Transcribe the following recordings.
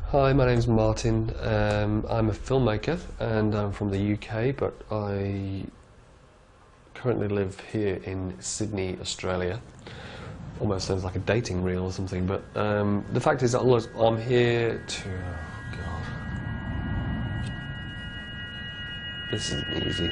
Hi, my name's Martin. I'm a filmmaker and I'm from the UK, but I currently live here in Sydney, Australia. Almost sounds like a dating reel or something, but the fact is that I'm here to... Oh God. This isn't easy.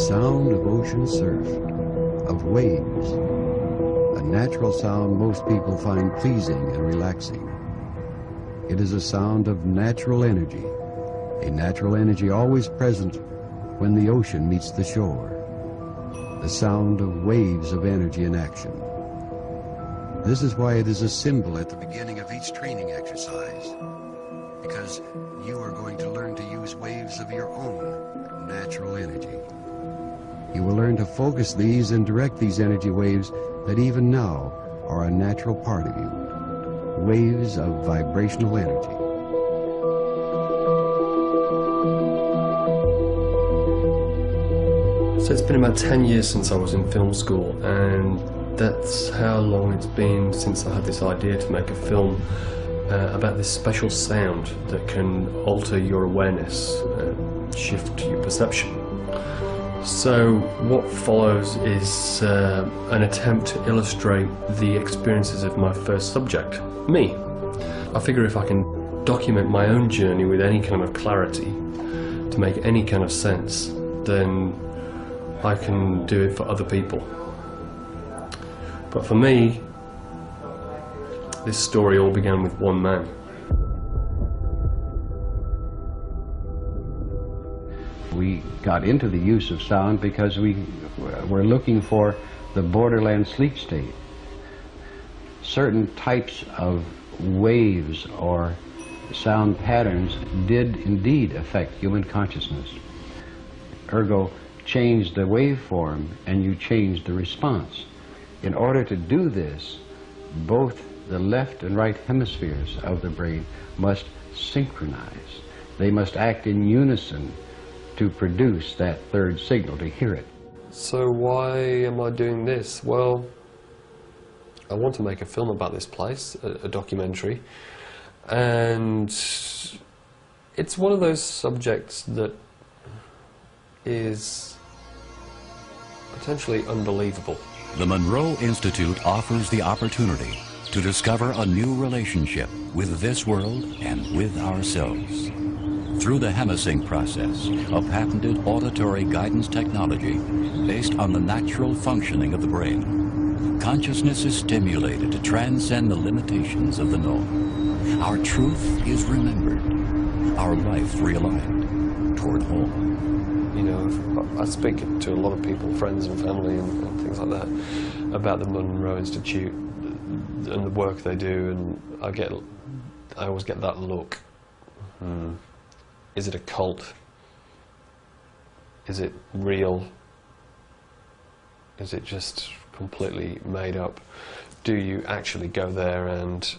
Sound of ocean surf, of waves, a natural sound most people find pleasing and relaxing. It is a sound of natural energy, a natural energy always present when the ocean meets the shore, the sound of waves of energy in action. This is why it is a symbol at the beginning of each training exercise, because you are going to learn to use waves of your own natural energy. You will learn to focus these and direct these energy waves that even now are a natural part of you. Waves of vibrational energy. So it's been about 10 years since I was in film school, and that's how long it's been since I had this idea to make a film about this special sound that can alter your awareness, shift your perception. So what follows is an attempt to illustrate the experiences of my first subject, me. I figure if I can document my own journey with any kind of clarity, to make any kind of sense, then I can do it for other people. But for me, this story all began with one man. We got into the use of sound because we were looking for the borderland sleep state. Certain types of waves or sound patterns did indeed affect human consciousness. Ergo, change the waveform and you change the response. In order to do this, both the left and right hemispheres of the brain must synchronize. They must act in unison to produce that third signal, to hear it. So why am I doing this? Well, I want to make a film about this place, a documentary, and it's one of those subjects that is potentially unbelievable. The Monroe Institute offers the opportunity to discover a new relationship with this world and with ourselves. Through the Hemisync process, a patented auditory guidance technology based on the natural functioning of the brain, consciousness is stimulated to transcend the limitations of the known. Our truth is remembered, our life realigned toward home. You know, I speak to a lot of people, friends and family and things like that, about the Monroe Institute and the work they do, and I always get that look. Is it a cult? Is it real? Is it just completely made up? Do you actually go there and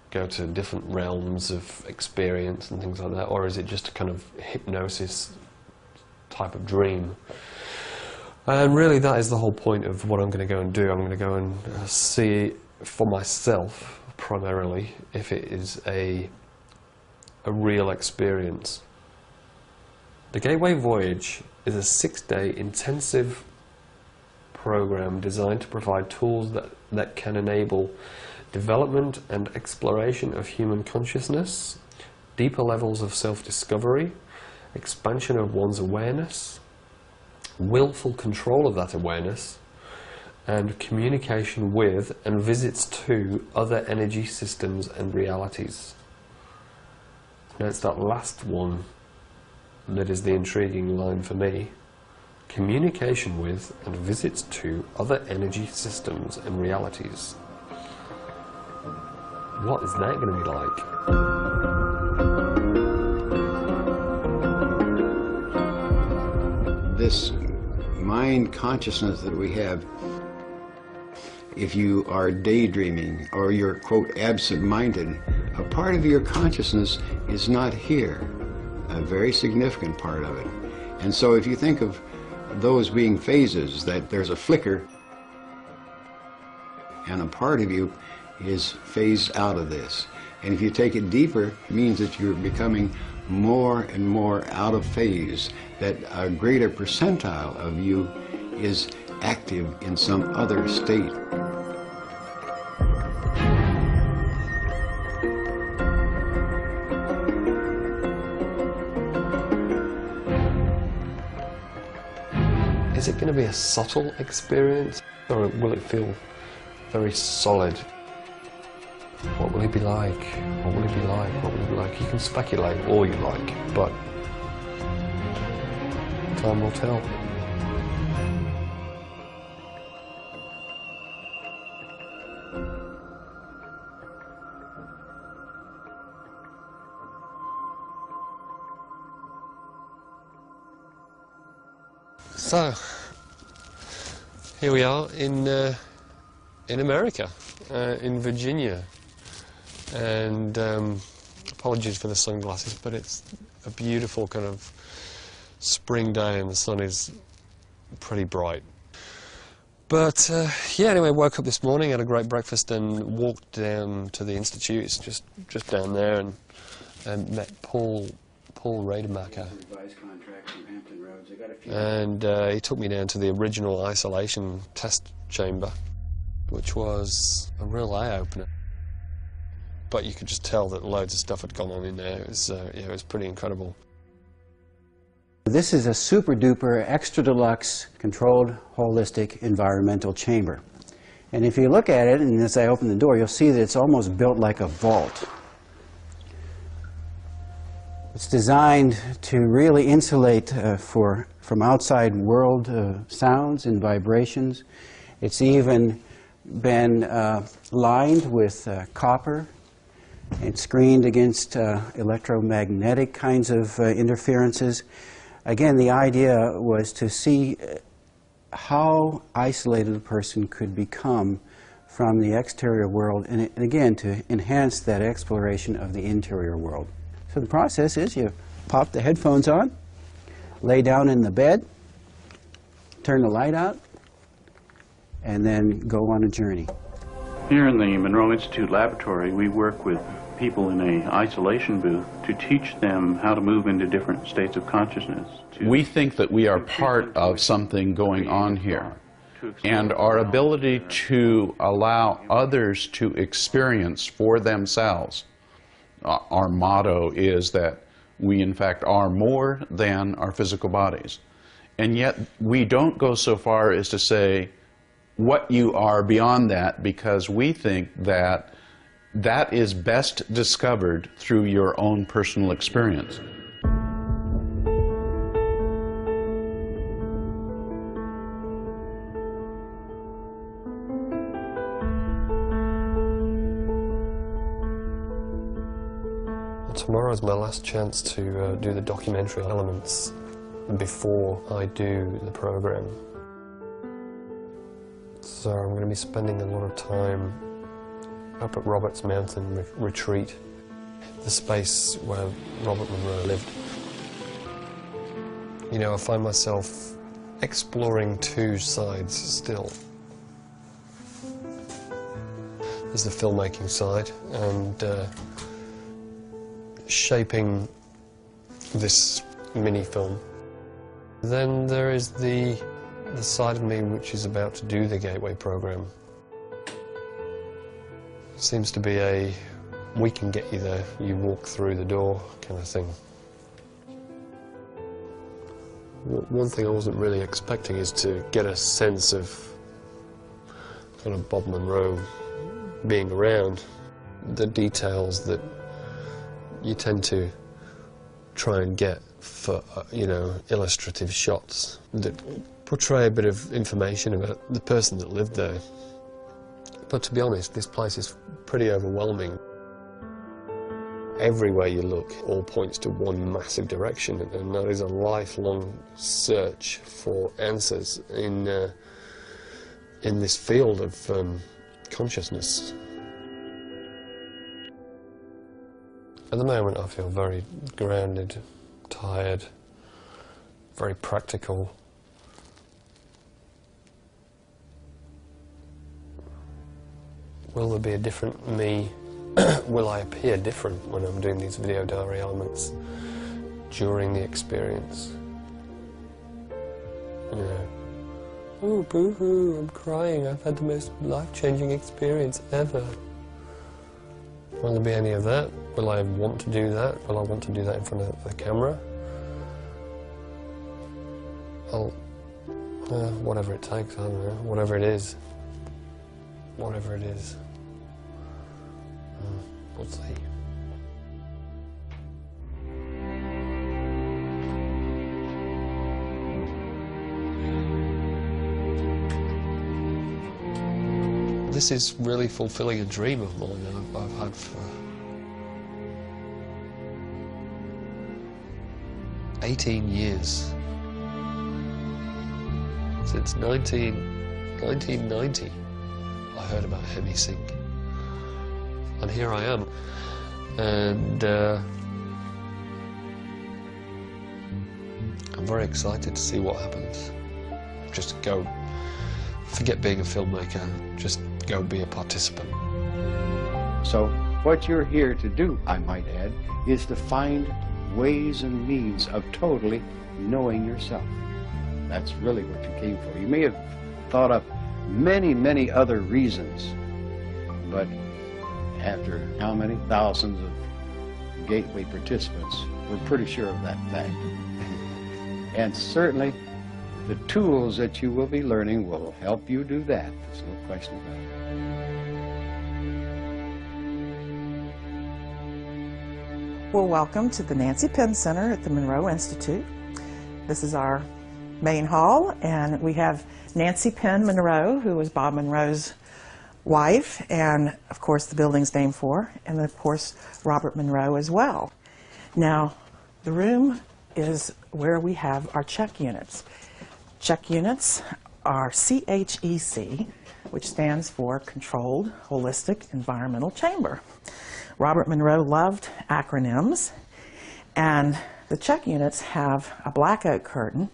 go to different realms of experience and things like that? Or is it just a kind of hypnosis type of dream? And really that is the whole point of what I'm going to go and do. I'm going to go and see for myself, primarily, if it is a real experience. The Gateway Voyage is a 6-day intensive program designed to provide tools that can enable development and exploration of human consciousness, deeper levels of self-discovery, expansion of one's awareness, willful control of that awareness, and communication with and visits to other energy systems and realities. Now it's that last one that is the intriguing line for me. Communication with and visits to other energy systems and realities. What is that going to be like? mind consciousness that we have, if you are daydreaming or you're, quote, absent-minded, a part of your consciousness is not here, a very significant part of it. And so if you think of those being phases, that there's a flicker and a part of you is phased out of this. And if you take it deeper, it means that you're becoming more and more out of phase, that a greater percentile of you is active in some other state. Is it going to be a subtle experience, or will it feel very solid? What will it be like? What will it be like? What will it be like? You can speculate all you like, but time will tell. So, here we are in America, in Virginia, and apologies for the sunglasses, but it's a beautiful kind of spring day and the sun is pretty bright. But yeah, anyway, woke up this morning, had a great breakfast and walked down to the Institute. It's just down there, and met Paul Rademacher. And he took me down to the original isolation test chamber, which was a real eye-opener. But you could just tell that loads of stuff had gone on in there. It was, yeah, it was pretty incredible. This is a super-duper, extra-deluxe, controlled, holistic environmental chamber. And if you look at it, and as I open the door, you'll see that it's almost built like a vault. It's designed to really insulate from outside world sounds and vibrations. It's even been lined with copper. It's screened against electromagnetic kinds of interferences. Again, the idea was to see how isolated a person could become from the exterior world, and again, to enhance that exploration of the interior world. So the process is you pop the headphones on, lay down in the bed, turn the light out, and then go on a journey. Here in the Monroe Institute laboratory, we work with people in an isolation booth to teach them how to move into different states of consciousness. We think that we are part of something going on here, and our ability to allow others to experience for themselves. Our motto is that we in fact are more than our physical bodies. And yet we don't go so far as to say what you are beyond that, because we think that that is best discovered through your own personal experience. Tomorrow is my last chance to do the documentary elements before I do the program. So I'm going to be spending a lot of time up at Roberts Mountain Retreat, the space where Robert Monroe lived. You know, I find myself exploring two sides still. There's the filmmaking side and shaping this mini-film. Then there is the side of me which is about to do the Gateway program. It seems to be a we can get you there, you walk through the door kind of thing. One thing I wasn't really expecting is to get a sense of kind of Bob Monroe being around. The details that you tend to try and get for, you know, illustrative shots that portray a bit of information about the person that lived there. But to be honest, this place is pretty overwhelming. everywhere you look, all points to one massive direction, and that is a lifelong search for answers in this field of consciousness. At the moment I feel very grounded, tired, very practical. Will there be a different me? Will I appear different when I'm doing these video diary elements during the experience? You know, oh boo-hoo, I'm crying, I've had the most life-changing experience ever. Will there be any of that? Will I want to do that? Will I want to do that in front of the camera? Whatever it takes, I don't know, whatever it is. Whatever it is. We'll see. This is really fulfilling a dream of mine that I've had for 18 years. Since 1990, I heard about Hemisync. And here I am. And I'm very excited to see what happens. Just go, forget being a filmmaker, just go be a participant. So what you're here to do, I might add, is to find ways and means of totally knowing yourself. That's really what you came for. You may have thought up many, many other reasons, but after how many thousands of Gateway participants, we're pretty sure of that fact. And certainly the tools that you will be learning will help you do that. There's no question about it. Well, welcome to the Nancy Penn Center at the Monroe Institute. This is our main hall, and we have Nancy Penn Monroe, who was Bob Monroe's wife, and of course the building's named for, and of course Robert Monroe as well. Now, the room is where we have our check units. Check units are CHEC, which stands for Controlled Holistic Environmental Chamber. Robert Monroe loved acronyms, and the check units have a black oak curtain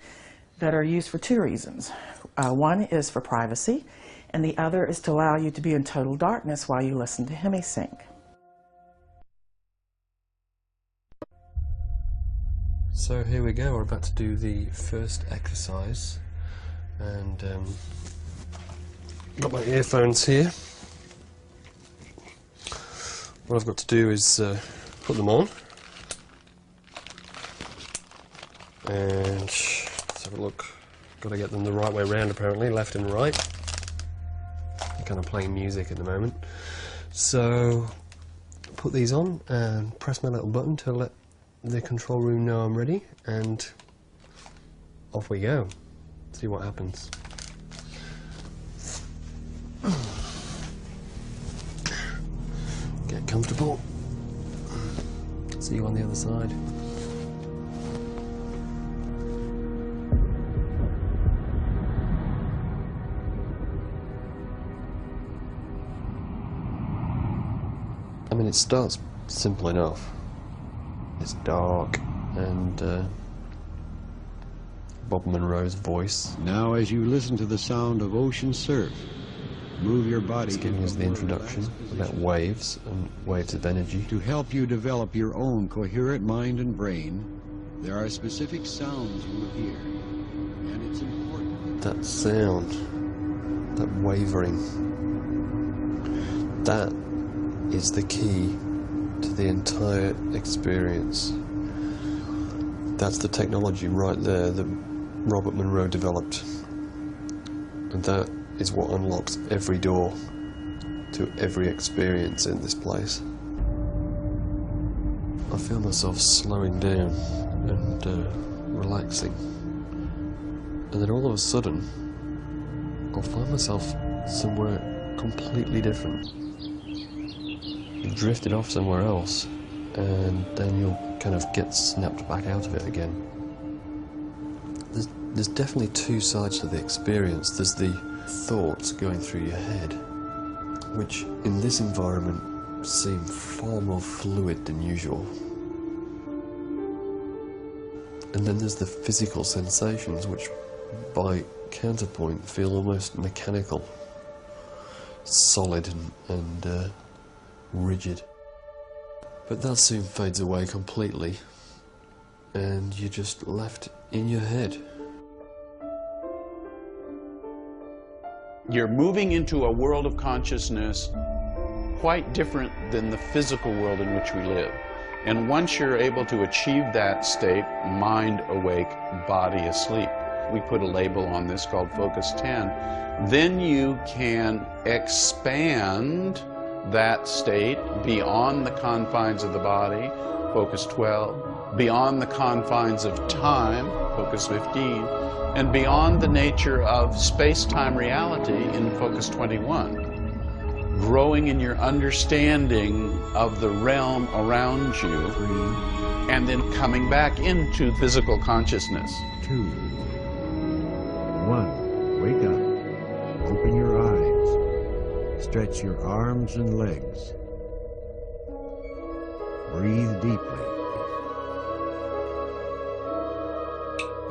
that are used for two reasons. One is for privacy, and the other is to allow you to be in total darkness while you listen to Hemisync. So here we go, we're about to do the first exercise, and got my earphones here. What I've got to do is put them on, and let's have a look. Got to get them the right way round apparently, left and right. I'm kind of playing music at the moment. So put these on and press my little button to let the control room know I'm ready, and off we go. See what happens. Get comfortable. See you on the other side. I mean, it starts simple enough. It's dark, and Bob Monroe's voice. Now, as you listen to the sound of ocean surf, move your body. It's giving us the introduction about waves and waves of energy. To help you develop your own coherent mind and brain, there are specific sounds you will hear, and it's important. That sound, that wavering, that is the key to the entire experience. That's the technology right there that Robert Monroe developed, and that is what unlocks every door to every experience in this place. I feel myself slowing down and relaxing, and then all of a sudden I'll find myself somewhere completely different. I've drifted off somewhere else, and then you'll kind of get snapped back out of it again. There's definitely two sides to the experience. There's the thoughts going through your head, which in this environment seem far more fluid than usual. And then there's the physical sensations, which by counterpoint feel almost mechanical, solid and rigid. But that soon fades away completely, and you're just left in your head. You're moving into a world of consciousness quite different than the physical world in which we live. And once you're able to achieve that state, mind awake, body asleep, we put a label on this called Focus 10, then you can expand that state beyond the confines of the body, Focus 12, beyond the confines of time, Focus 15, and beyond the nature of space-time reality in Focus 21. Growing in your understanding of the realm around you, and then coming back into physical consciousness. 2, 1, wake up, open your eyes, stretch your arms and legs, breathe deeply,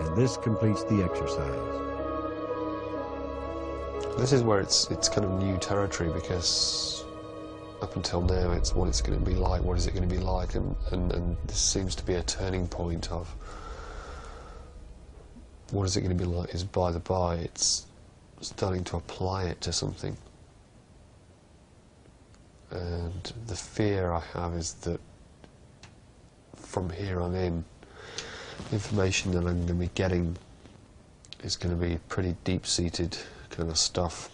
and this completes the exercise. This is where it's kind of new territory, because up until now it's what it's going to be like, what is it going to be like, and this seems to be a turning point of what is it going to be like is by the by. It's starting to apply it to something. And the fear I have is that from here on in, information that I'm going to be getting is going to be pretty deep-seated kind of stuff,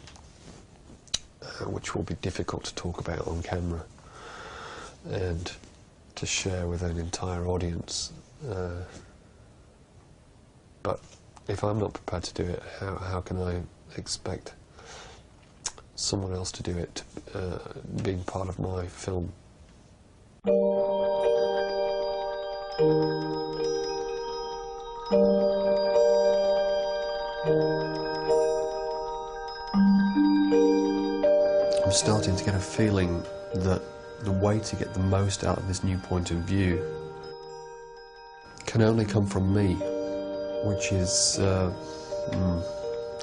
which will be difficult to talk about on camera and to share with an entire audience. But if I'm not prepared to do it, how can I expect someone else to do it, being part of my film? I'm starting to get a feeling that the way to get the most out of this new point of view can only come from me, which is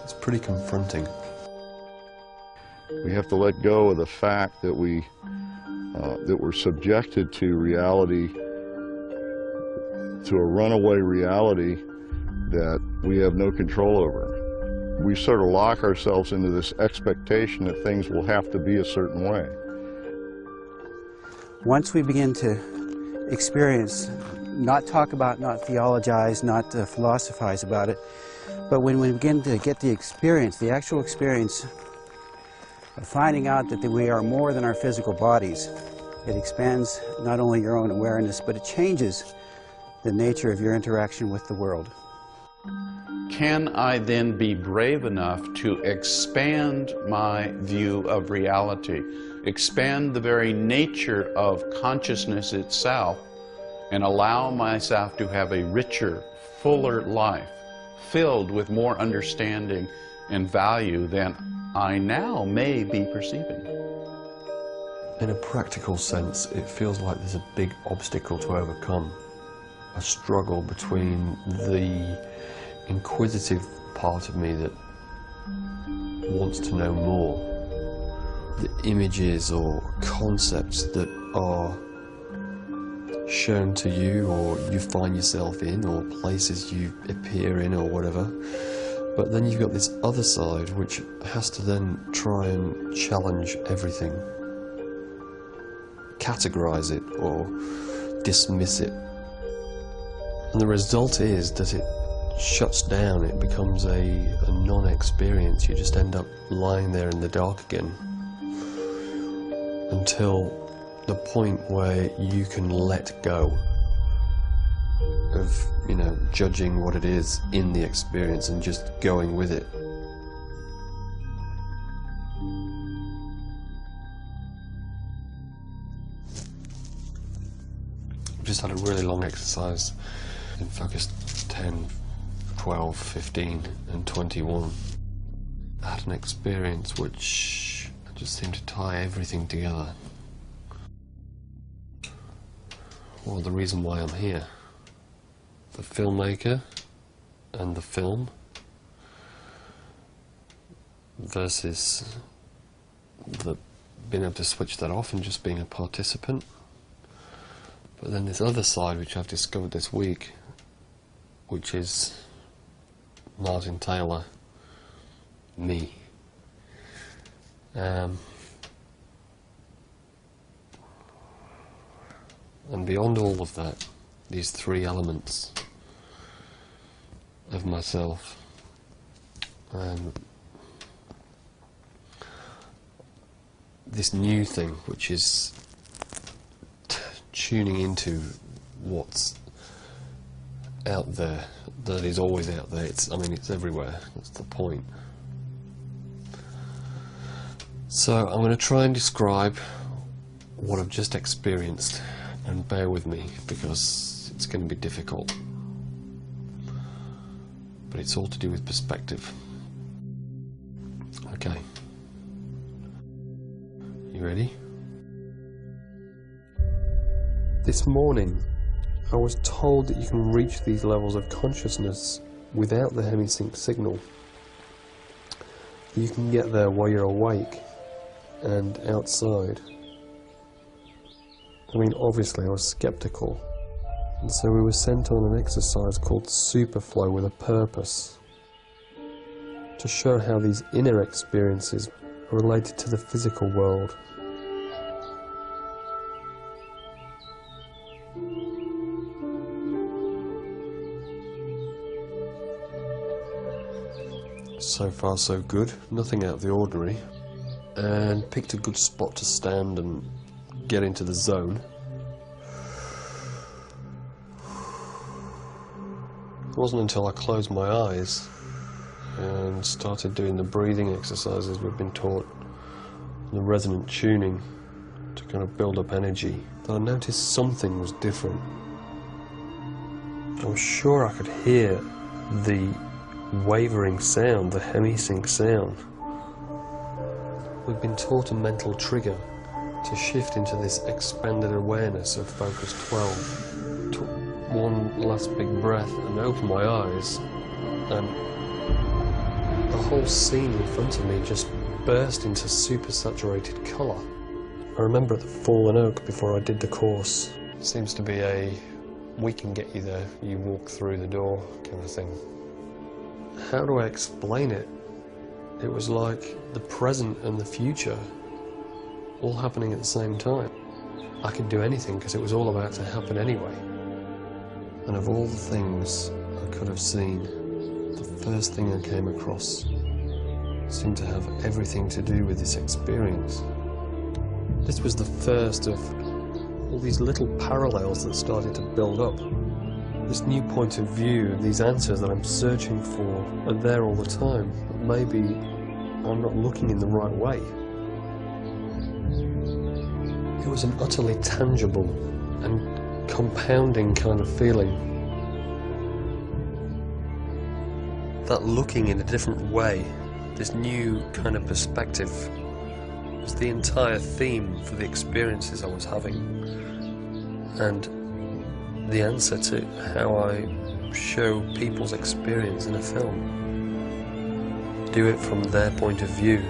it's pretty confronting. We have to let go of the fact that we're subjected to reality, to a runaway reality that we have no control over. We sort of lock ourselves into this expectation that things will have to be a certain way. Once we begin to experience, not talk about, not theologize, not philosophize about it, but when we begin to get the experience, the actual experience of finding out that we are more than our physical bodies, it expands not only your own awareness, but it changes the nature of your interaction with the world. Can I then be brave enough to expand my view of reality, expand the very nature of consciousness itself, and allow myself to have a richer, fuller life, filled with more understanding and value than I now may be perceiving? In a practical sense, it feels like there's a big obstacle to overcome, a struggle between the inquisitive part of me that wants to know more, the images or concepts that are shown to you or you find yourself in, or places you appear in or whatever. But then you've got this other side which has to then try and challenge everything, categorize it or dismiss it. And the result is that it shuts down, it becomes a non-experience. You just end up lying there in the dark again until the point where you can let go of, judging what it is in the experience and just going with it. just had a really long exercise in focus 10, 12, 15 and 21. I had an experience which just seemed to tie everything together. Well, the reason why I'm here. The filmmaker and the film versus being able to switch that off and just being a participant. But then this other side which I've discovered this week, which is Martin Taylor, me. And beyond all of that, these three elements of myself, and this new thing which is tuning into what's out there, that is always out there. I mean, it's everywhere. That's the point. So I'm going to try and describe what I've just experienced, and bear with me because it's going to be difficult. But it's all to do with perspective. Okay. You ready? This morning, I was told that you can reach these levels of consciousness without the hemisync signal. You can get there while you're awake and outside. I mean, obviously I was skeptical, and so we were sent on an exercise called Superflow with a purpose, to show how these inner experiences are related to the physical world. So far so good, nothing out of the ordinary, and picked a good spot to stand and get into the zone. It wasn't until I closed my eyes and started doing the breathing exercises we've been taught, the resonant tuning to kind of build up energy, that I noticed something was different. I was sure I could hear the wavering sound, the hemisync sound. We've been taught a mental trigger to shift into this expanded awareness of focus 12. Took one last big breath and opened my eyes, and the whole scene in front of me just burst into super saturated colour. I remember at the Fallen Oak, before I did the course, it seems to be a we can get you there, you walk through the door kind of thing. How do I explain it? It was like the present and the future all happening at the same time. I could do anything because it was all about to happen anyway. And of all the things I could have seen, the first thing I came across seemed to have everything to do with this experience. This was the first of all these little parallels that started to build up. This new point of view, these answers that I'm searching for are there all the time, but maybe I'm not looking in the right way. It was an utterly tangible and compounding kind of feeling. That looking in a different way, this new kind of perspective, was the entire theme for the experiences I was having, and the answer to how I show people's experience in a film. Do it from their point of view,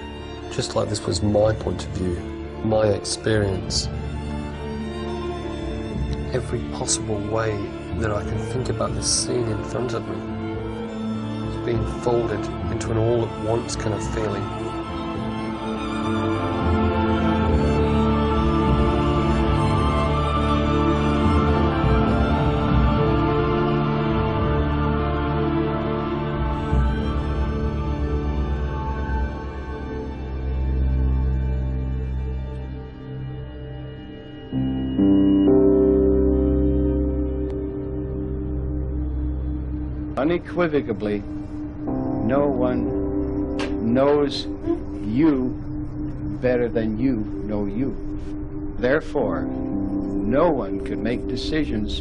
just like this was my point of view, my experience. Every possible way that I can think about this scene in front of me is being folded into an all-at-once kind of feeling. Unequivocally, no one knows you better than you know you. Therefore, No one can make decisions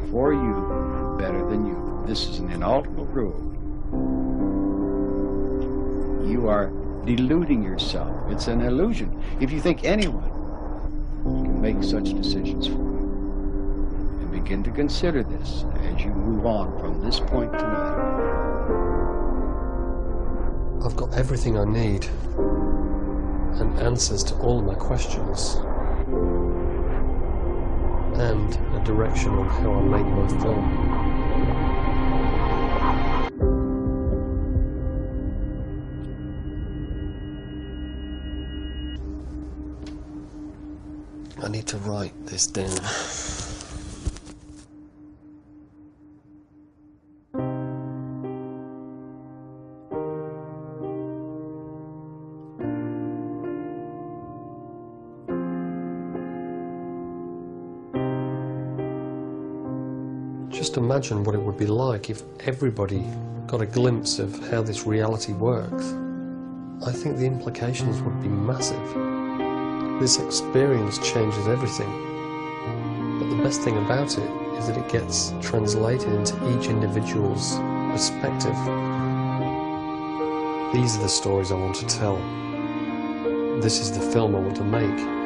for you better than you. This is an inalterable rule. You are deluding yourself. It's an illusion if you think anyone can make such decisions for you. And begin to consider this as you move on from this point tonight. I've got everything I need and answers to all of my questions, and a direction on how I'll make my film. I need to write this down. Just imagine what it would be like if everybody got a glimpse of how this reality works. I think the implications would be massive. This experience changes everything. But the best thing about it is that it gets translated into each individual's perspective. These are the stories I want to tell. This is the film I want to make.